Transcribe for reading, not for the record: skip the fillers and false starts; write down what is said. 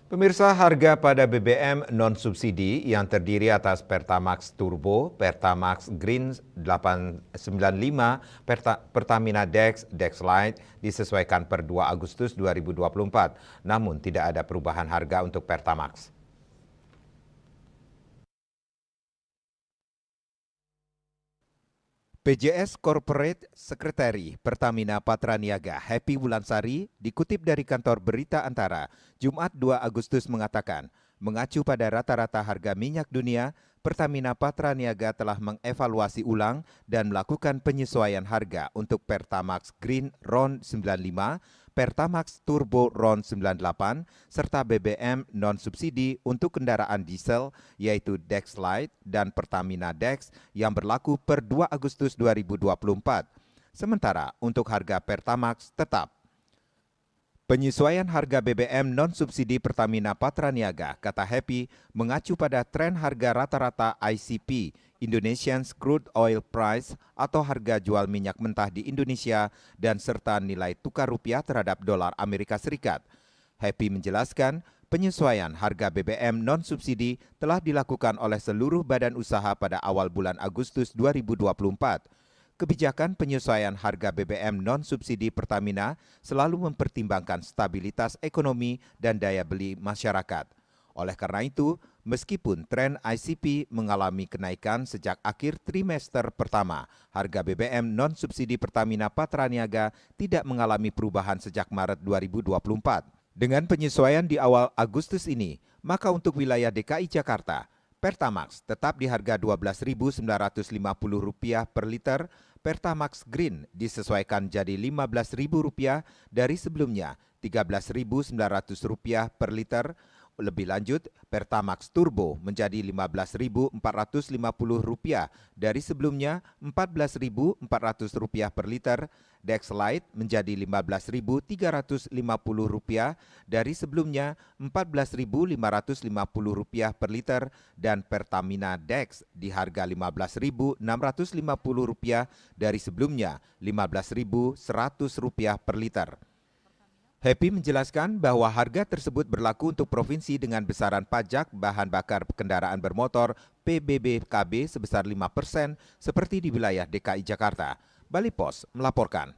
Pemirsa, harga pada BBM non-subsidi yang terdiri atas Pertamax Turbo, Pertamax Green 895, Pertamina Dex, Dex Lite disesuaikan per 2 Agustus 2024. Namun tidak ada perubahan harga untuk Pertamax. PJS Corporate Secretary Pertamina Patraniaga Happy Wulansari dikutip dari kantor Berita Antara, Jumat 2 Agustus mengatakan, mengacu pada rata-rata harga minyak dunia, Pertamina Patraniaga telah mengevaluasi ulang dan melakukan penyesuaian harga untuk Pertamax Green RON 95, Pertamax Turbo RON 98, serta BBM non-subsidi untuk kendaraan diesel yaitu Dex Lite dan Pertamina Dex yang berlaku per 2 Agustus 2024. Sementara untuk harga Pertamax tetap. Penyesuaian harga BBM non-subsidi Pertamina Patraniaga, kata Happy, mengacu pada tren harga rata-rata ICP, Indonesian Crude Oil Price, atau harga jual minyak mentah di Indonesia, dan serta nilai tukar rupiah terhadap dolar Amerika Serikat. Happy menjelaskan, penyesuaian harga BBM non-subsidi telah dilakukan oleh seluruh badan usaha pada awal bulan Agustus 2024. Kebijakan penyesuaian harga BBM non-subsidi Pertamina selalu mempertimbangkan stabilitas ekonomi dan daya beli masyarakat. Oleh karena itu, meskipun tren ICP mengalami kenaikan sejak akhir trimester pertama, harga BBM non-subsidi Pertamina Patraniaga tidak mengalami perubahan sejak Maret 2024. Dengan penyesuaian di awal Agustus ini, maka untuk wilayah DKI Jakarta, Pertamax tetap di harga Rp12.950 per liter, Pertamax Green disesuaikan jadi Rp15.000 dari sebelumnya Rp13.900 per liter. Lebih lanjut, Pertamax Turbo menjadi Rp15.450 dari sebelumnya Rp14.400 per liter, Dex Lite menjadi Rp15.350 dari sebelumnya Rp14.550 per liter, dan Pertamina Dex di harga Rp15.650 dari sebelumnya Rp15.100 per liter. Happy menjelaskan bahwa harga tersebut berlaku untuk provinsi dengan besaran pajak bahan bakar kendaraan bermotor PBBKB sebesar 5% seperti di wilayah DKI Jakarta. Bali Pos melaporkan.